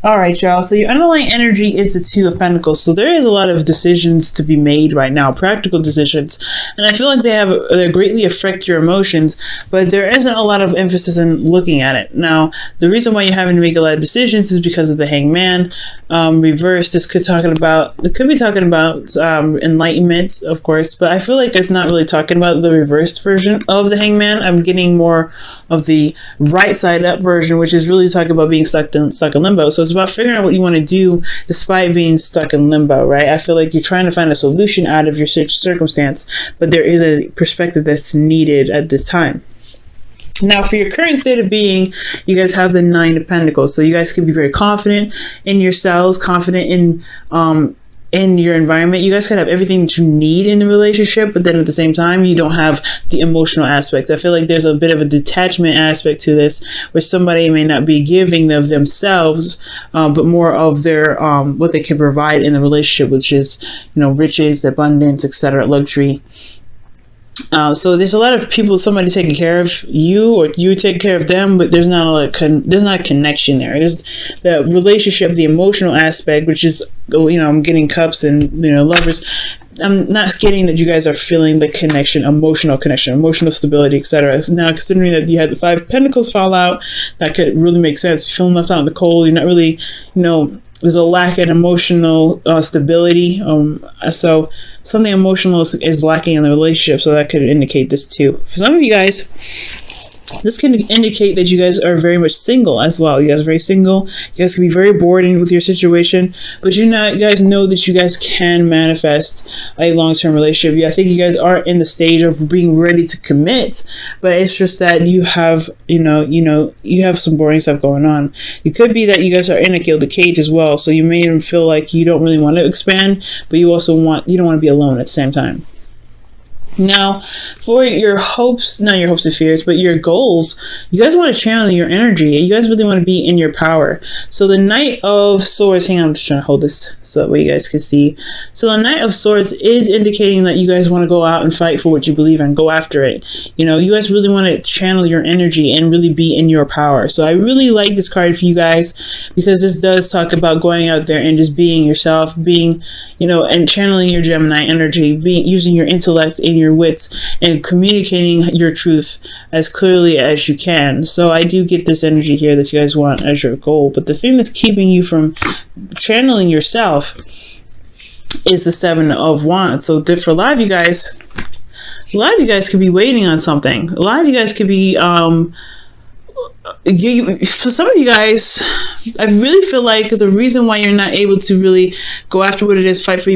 All right, y'all. So your underlying energy is the Two of Pentacles. So there is a lot of decisions to be made right now, practical decisions. And I feel like they greatly affect your emotions, but there isn't a lot of emphasis in looking at it. Now, the reason why you're having to make a lot of decisions is because of the Hangman. Reverse, it could be talking about enlightenment, of course, but I feel like it's not really talking about the reversed version of the Hangman. I'm getting more of the right side up version, which is really talking about being stuck in limbo. So it's about figuring out what you want to do despite being stuck in limbo, right? I feel like you're trying to find a solution out of your circumstance, but there is a perspective that's needed at this time. Now, for your current state of being, you guys have the Nine of Pentacles. So you guys can be very confident in yourselves, confident in your environment. You guys can have everything that you need in the relationship, but then at the same time, you don't have the emotional aspect. I feel like there's a bit of a detachment aspect to this, where somebody may not be giving of themselves, but more of their what they can provide in the relationship, which is, you know, riches, abundance, etc., luxury. So there's a lot of people, somebody taking care of you or you take care of them, but there's not a connection there. There's the relationship, the emotional aspect, which is, you know, I'm getting Cups and, you know, Lovers. I'm not getting that you guys are feeling the connection, emotional stability, etc. So now, considering that you had the Five of Pentacles fall out, that could really make sense. You're feeling left out in the cold. You're not really, you know, there's a lack of emotional stability. So something emotional is lacking in the relationship. So that could indicate this too. For some of you guys, this can indicate that you guys are very much single as well. You guys are very single. You guys can be very bored with your situation, but you guys know that you guys can manifest a long-term relationship. I think you guys are in the stage of being ready to commit, but it's just that you have, you have some boring stuff going on. It could be that you guys are in a gilded cage as well. So you may even feel like you don't really want to expand, but you don't want to be alone at the same time. Now, for your hopes, not your hopes and fears, but your goals, you guys want to channel your energy. You guys really want to be in your power. So the Knight of Swords, hang on, I'm just trying to hold this so that way you guys can see. So the Knight of Swords is indicating that you guys want to go out and fight for what you believe in, go after it. You know, you guys really want to channel your energy and really be in your power. So I really like this card for you guys, because this does talk about going out there and just being yourself, being, and channeling your Gemini energy, using your intellect and your wits and communicating your truth as clearly as you can. So I do get this energy here that you guys want as your goal, but the thing that's keeping you from channeling yourself is the Seven of Wands. So for a lot of you guys could be waiting on something. A lot of you guys could be for some of you guys, I really feel like the reason why you're not able to really go after what it is, fight for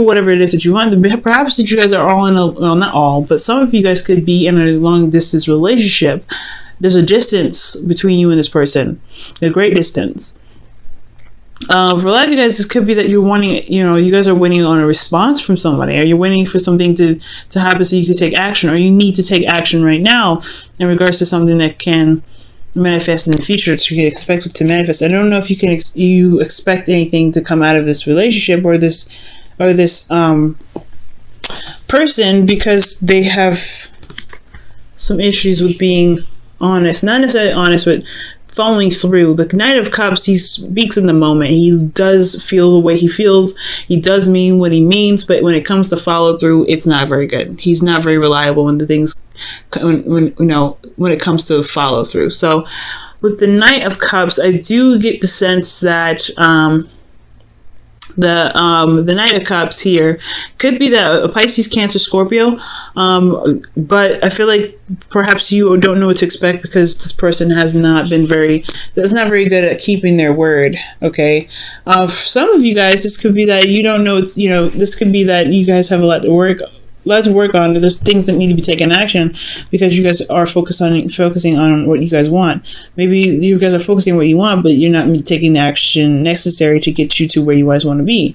whatever it is that you want, perhaps that you guys are all in not all, but some of you guys could be in a long distance relationship. There's a distance between you and this person, a great distance. For a lot of you guys, this could be that you're wanting, you guys are waiting on a response from somebody, or you're waiting for something to happen so you can take action, or you need to take action right now in regards to something that can manifest in the future, that you can expect it to manifest. I don't know if you expect anything to come out of this relationship or this person, because they have some issues with being honest, not necessarily honest, but following through. The Knight of Cups, he speaks in the moment. He does feel the way he feels. He does mean what he means, but when it comes to follow through, it's not very good. He's not very reliable when when it comes to follow through. So with the Knight of Cups, I do get the sense that the Knight of Cups here could be a Pisces, Cancer, Scorpio, but I feel like perhaps you don't know what to expect, because this person has not very good at keeping their word. Okay, for some of you guys, this could be that you don't know. This could be that you guys have a lot to work on. There's things that need to be taken action, because you guys are focusing on what you guys want. Maybe you guys are focusing on what you want, but you're not taking the action necessary to get you to where you guys want to be.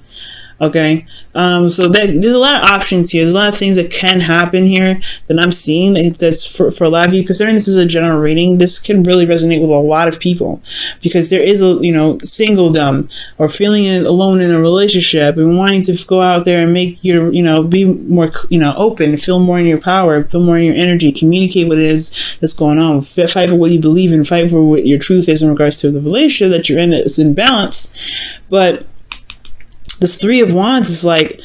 Okay, so there's a lot of options here. There's a lot of things that can happen here that I'm seeing that's for a lot of you. Considering this is a general reading, this can really resonate with a lot of people, because there is a, singledom, or feeling alone in a relationship and wanting to go out there and make your, be more, open, feel more in your power, feel more in your energy, communicate what it is that's going on, fight for what you believe in, fight for what your truth is in regards to the relationship that you're in. It's imbalanced, but this Three of Wands is like,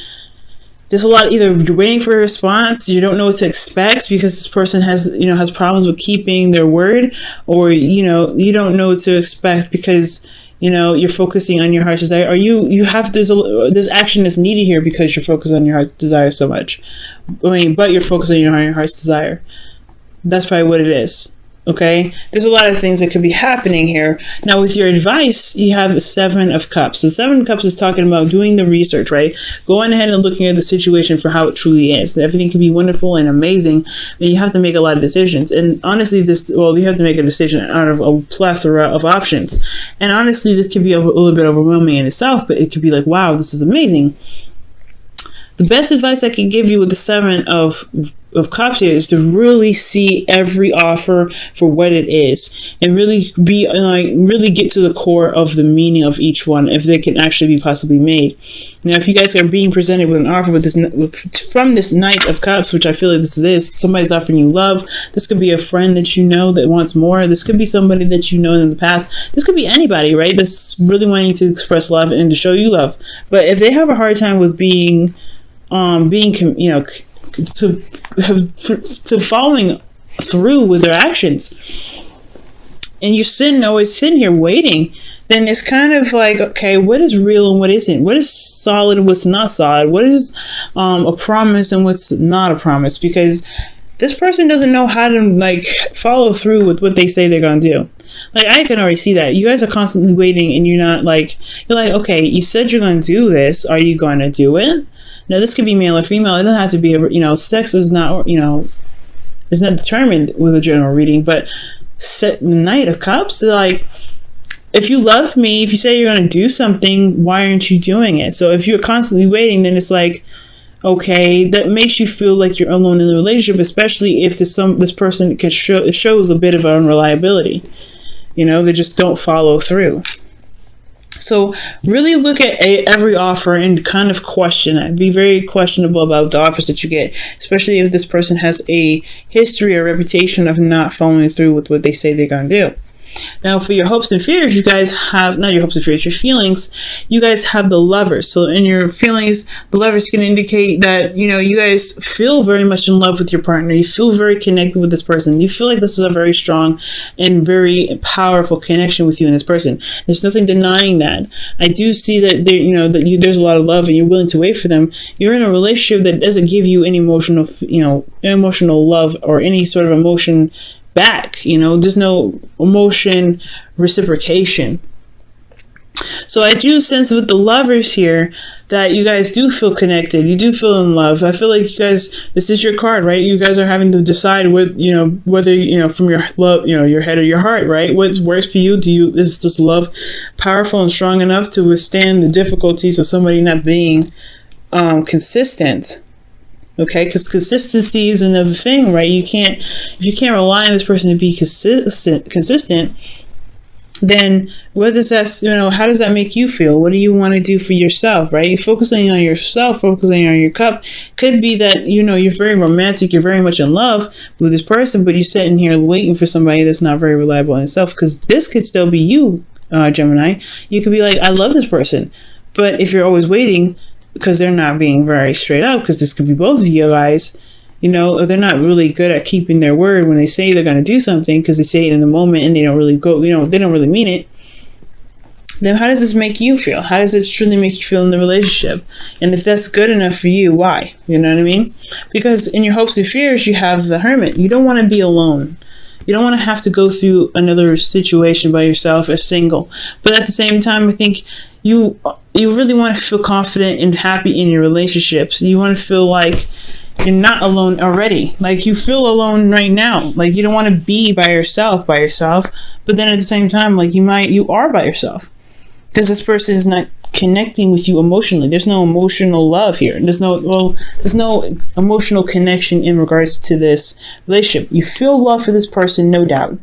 there's a lot of either you're waiting for a response, you don't know what to expect because this person has problems with keeping their word, or you don't know what to expect because you're focusing on your heart's desire, or you have this action that's needed here because you're focused on your heart's desire so much. But you're focusing on your heart's desire. That's probably what it is. Okay, there's a lot of things that could be happening here. Now, with your advice, you have the Seven of Cups. The Seven of Cups is talking about doing the research, right? Going ahead and looking at the situation for how it truly is. Everything can be wonderful and amazing, and you have to make a lot of decisions. And honestly, you have to make a decision out of a plethora of options. And honestly, this could be a little bit overwhelming in itself, but it could be like, wow, this is amazing. The best advice I can give you with the Seven of Cups here is to really see every offer for what it is, and really really get to the core of the meaning of each one, if they can actually be possibly made. Now, if you guys are being presented with an offer from this Knight of Cups, which I feel like this is, somebody's offering you love. This could be a friend that you know that wants more. This could be somebody that you know in the past. This could be anybody, right? That's really wanting to express love and to show you love. But if they have a hard time with to following through with their actions, and you're always sitting here waiting, then it's kind of like, okay, what is real and what isn't? What is solid and what's not solid? What is a promise and what's not a promise? Because this person doesn't know how to follow through with what they say they're gonna do. I can already see that you guys are constantly waiting, and you're like, okay, you said you're gonna do this. Are you gonna do it? Now, this could be male or female. It doesn't have to be, sex is not, is not determined with a general reading. But the Knight of Cups, like, if you love me, if you say you're going to do something, why aren't you doing it? So if you're constantly waiting, then it's like, okay, that makes you feel like you're alone in the relationship, especially if this person shows a bit of unreliability. They just don't follow through. So really look at every offer and kind of question it. Be very questionable about the offers that you get, especially if this person has a history or reputation of not following through with what they say they're going to do. Now, for your hopes and fears, you guys have, not your hopes and fears, your feelings, you guys have the Lovers. So in your feelings, the Lovers can indicate that, you guys feel very much in love with your partner. You feel very connected with this person. You feel like this is a very strong and very powerful connection with you and this person. There's nothing denying that. I do see that there's a lot of love and you're willing to wait for them. You're in a relationship that doesn't give you any emotional love or any sort of emotion back. There's no emotion reciprocation. So I do sense with the Lovers here that you guys do feel connected. You do feel in love. I feel like you guys, this is your card, right? You guys are having to decide whether from your love, your head or your heart, right? What works for you? Is this love powerful and strong enough to withstand the difficulties of somebody not being consistent? Okay, because consistency is another thing, right? If you can't rely on this person to be consistent, then what does that, how does that make you feel? What do you want to do for yourself, right? Focusing on yourself, focusing on your cup, could be that, you're very romantic, you're very much in love with this person, but you're sitting here waiting for somebody that's not very reliable in itself, because this could still be you, Gemini. You could be like, I love this person, but if you're always waiting, because they're not being very straight up, because this could be both of you guys, they're not really good at keeping their word when they say they're going to do something, because they say it in the moment and they don't really they don't really mean it. Then how does this make you feel? How does this truly make you feel in the relationship? And if that's good enough for you, why? You know what I mean? Because in your hopes and fears, you have the Hermit. You don't want to be alone. You don't want to have to go through another situation by yourself as single. But at the same time, I think you really want to feel confident and happy in your relationships. You want to feel like you're not alone already. Like you feel alone right now. Like you don't want to be by yourself. But then at the same time, like you are by yourself. Because this person is not connecting with you emotionally. There's no emotional love here. There's no emotional connection in regards to this relationship. You feel love for this person, no doubt,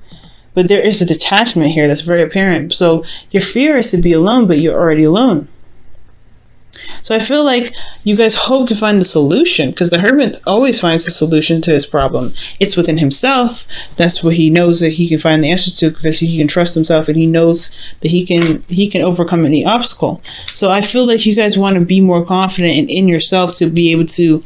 but there is a detachment here that's very apparent. So your fear is to be alone, but you're already alone. So I feel like you guys hope to find the solution, because the hermit always finds the solution to his problem. It's within himself. That's what he knows that he can find the answers to, because he can trust himself and he knows that he can overcome any obstacle. So I feel like you guys want to be more confident in yourself to be able to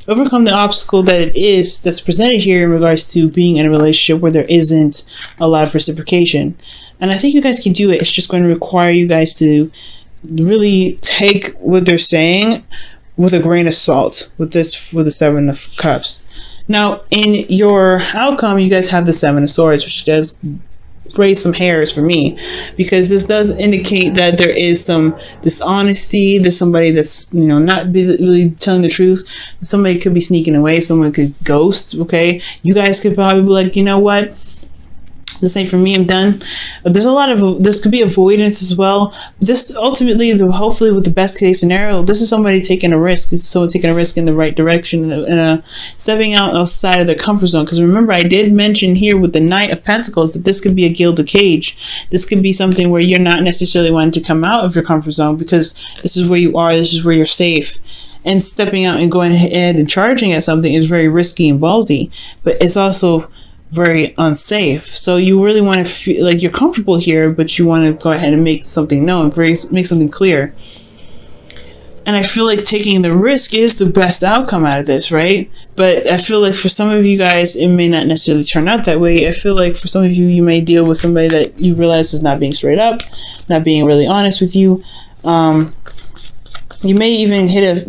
overcome the obstacle that it is that's presented here in regards to being in a relationship where there isn't a lot of reciprocation. And I think you guys can do it. It's just going to require you guys to really take what they're saying with a grain of salt with the Seven of Cups. Now, in your outcome, you guys have the Seven of Swords, which does raise some hairs for me, because this does indicate that there is some dishonesty. There's somebody that's, not really telling the truth. Somebody could be sneaking away. Someone could ghost. Okay, you guys could probably be like, you know what, this ain't for me, I'm done. But there's a lot of, this could be avoidance as well. This ultimately, hopefully with the best case scenario, this is somebody taking a risk. It's someone taking a risk in the right direction, stepping outside of their comfort zone. Because remember, I did mention here with the Knight of Pentacles that this could be a gilded cage. This could be something where you're not necessarily wanting to come out of your comfort zone, because this is where you are, this is where you're safe. And stepping out and going ahead and charging at something is very risky and ballsy, but it's also very unsafe. So you really want to feel like you're comfortable here, but you want to go ahead and make something known, make something clear. And I feel like taking the risk is the best outcome out of this, right? But I feel like for some of you guys, it may not necessarily turn out that way. I feel like for some of you, you may deal with somebody that you realize is not being straight up, not being really honest with you. You may even hit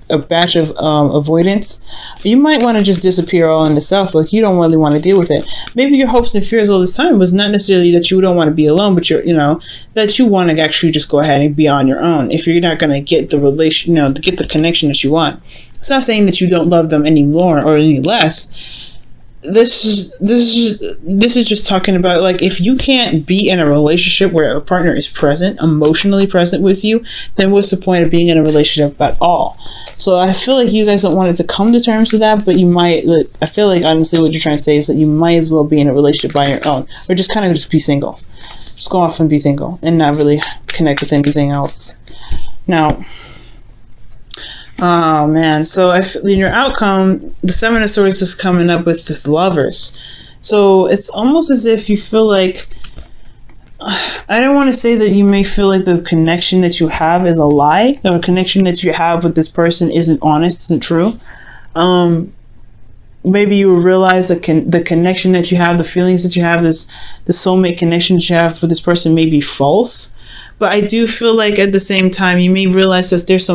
a batch of avoidance. You might want to just disappear all into self, like you don't really want to deal with it. Maybe your hopes and fears all this time was not necessarily that you don't want to be alone, but that you want to actually just go ahead and be on your own if you're not going to get the relation, to get the connection that you want. It's not saying that you don't love them any more or any less. This is just talking about, like, if you can't be in a relationship where a partner is present, emotionally present with you, then what's the point of being in a relationship at all? So I feel like you guys don't want it to come to terms with that, but you might, I feel like honestly what you're trying to say is that you might as well be in a relationship by your own, or just kind of just be single. Just go off and be single and not really connect with anything else. Now, oh man, so in your outcome, the Seven of Swords is coming up with the Lovers. So it's almost as if you feel like, I don't want to say that you may feel like the connection that you have is a lie, or a connection that you have with this person isn't honest, isn't true. Maybe you will realize that the connection that you have, the feelings that you have, the soulmate connection that you have for this person may be false. But I do feel like at the same time, you may realize that there's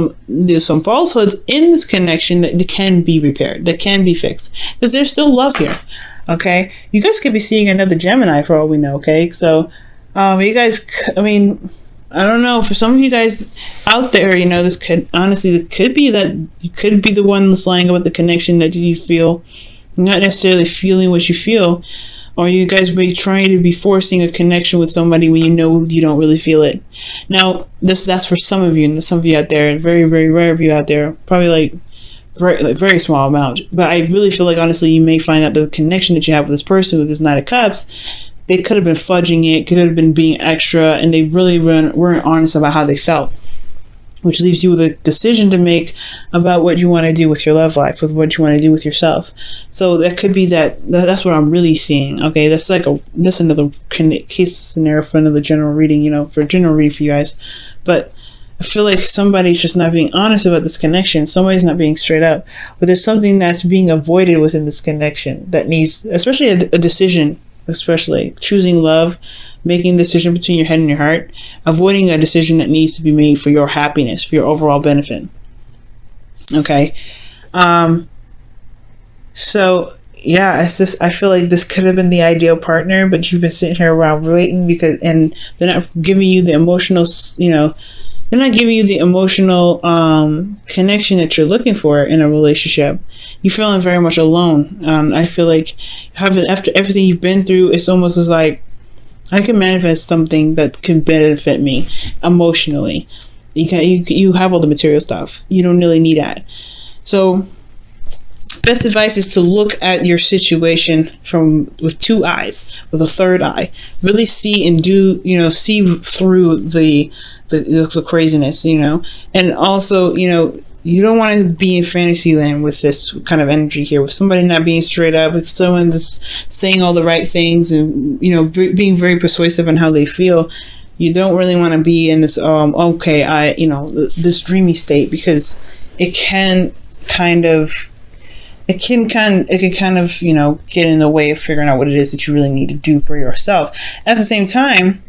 some falsehoods in this connection that can be repaired, that can be fixed, because there's still love here. Okay, you guys could be seeing another Gemini for all we know. Okay, so you guys, I mean, I don't know. For some of you guys out there, this could be that you could be the one that's lying about the connection that you feel, not necessarily feeling what you feel. Or you guys may be trying to be forcing a connection with somebody when you know you don't really feel it. Now, that's for some of you, and some of you out there, very, very rare of you out there, probably very small amount. But I really feel like, honestly, you may find out the connection that you have with this person, with this Knight of Cups, they could have been fudging it, could have been being extra, and they really weren't honest about how they felt. Which leaves you with a decision to make about what you want to do with your love life, with what you want to do with yourself. So that could be that's what I'm really seeing. Okay, that's another case scenario for another general reading, for a general reading for you guys. But I feel like somebody's just not being honest about this connection. Somebody's not being straight up. But there's something that's being avoided within this connection that needs, especially a decision, especially choosing love, making a decision between your head and your heart, avoiding a decision that needs to be made for your happiness, for your overall benefit. Okay. So yeah, it's just, I feel like this could have been the ideal partner, but you've been sitting here around waiting and they're not giving you the emotional, they're not giving you the emotional connection that you're looking for in a relationship. You're feeling very much alone. I feel like after everything you've been through, it's almost as like, I can manifest something that can benefit me emotionally. You have all the material stuff. You don't really need that. So best advice is to look at your situation with two eyes, with a third eye. Really see and see through the craziness, and also, you don't want to be in fantasy land with this kind of energy here, with somebody not being straight up, with someone just saying all the right things and, being very persuasive on how they feel. You don't really want to be in this, this dreamy state, because it can kind of, get in the way of figuring out what it is that you really need to do for yourself. At the same time,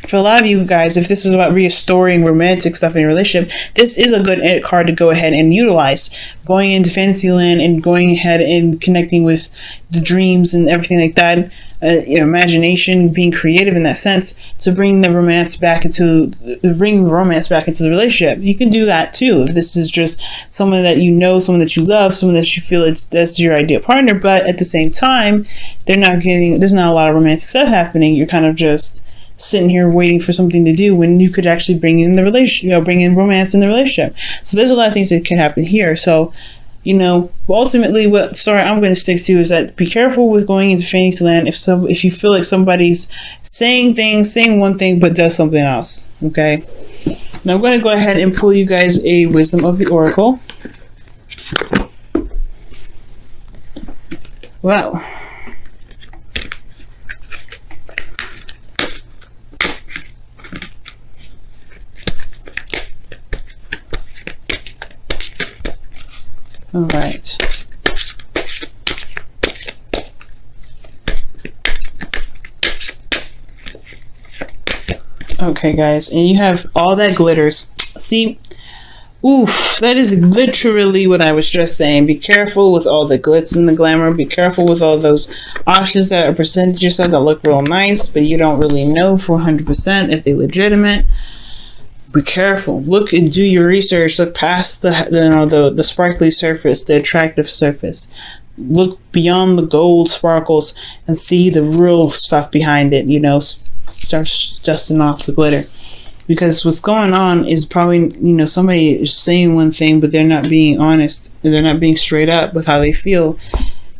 for a lot of you guys, if this is about restoring romantic stuff in your relationship, this is a good card to go ahead and utilize. Going into Fantasyland and going ahead and connecting with the dreams and everything like that, imagination, being creative in that sense, to bring the romance back into the relationship. You can do that too if this is just someone that someone that you love, someone that you feel that's your ideal partner. But at the same time, there's not a lot of romantic stuff happening. You're kind of just sitting here waiting for something to do when you could actually bring in romance in the relationship. So there's a lot of things that can happen here. So, ultimately what story I'm going to stick to is that be careful with going into Fantasyland if you feel like somebody's saying one thing but does something else. Okay. Now I'm going to go ahead and pull you guys a Wisdom of the Oracle. Wow. All right. Okay, guys, and you have all that glitters. See, oof, that is literally what I was just saying. Be careful with all the glitz and the glamour. Be careful with all those options that are presented to yourself that look real nice, but you don't really know for 100% if they're legitimate. Be careful. Look and do your research. Look past the sparkly surface, the attractive surface. Look beyond the gold sparkles and see the real stuff behind it. Start dusting off the glitter, because what's going on is probably somebody is saying one thing but they're not being honest. They're not being straight up with how they feel,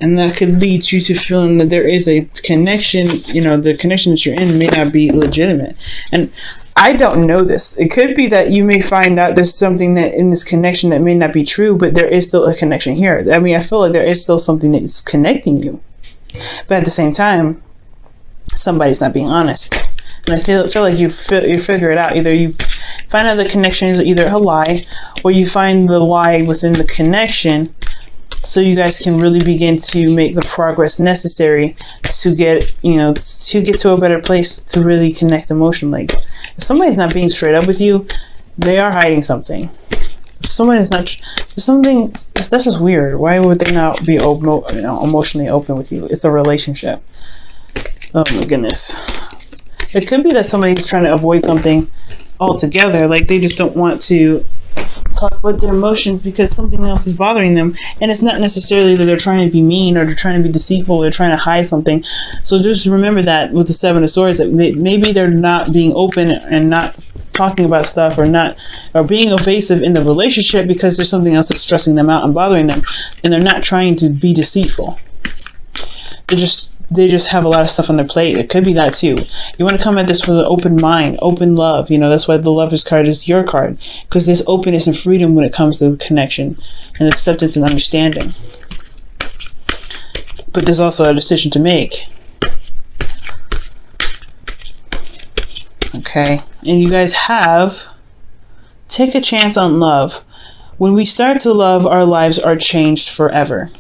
and that could lead you to feeling that there is a connection. The connection that you're in may not be legitimate. And I don't know this. It could be that you may find out there's something that in this connection that may not be true, but there is still a connection here. I mean, I feel like there is still something that's connecting you. But at the same time, somebody's not being honest. And I feel like you figure it out. Either you find out the connection is either a lie, or you find the lie within the connection, so you guys can really begin to make the progress necessary to get to a better place, to really connect emotionally. If somebody's not being straight up with you, they are hiding something. If somebody's not, something that's just weird. Why would they not be emotionally open with you? It's a relationship. Oh my goodness. It could be that somebody's trying to avoid something altogether. Like they just don't want to talk about their emotions because something else is bothering them, and it's not necessarily that they're trying to be mean or they're trying to be deceitful or they're trying to hide something. So just remember that with the Seven of Swords, that maybe they're not being open and not talking about stuff, or being evasive in the relationship because there's something else that's stressing them out and bothering them, and they're not trying to be deceitful. They just have a lot of stuff on their plate. It could be that too. You want to come at this with an open mind, open love. That's why the Lover's card is your card, because there's openness and freedom when it comes to connection and acceptance and understanding. But there's also a decision to make. Okay, and you guys take a chance on love. When we start to love, our lives are changed forever.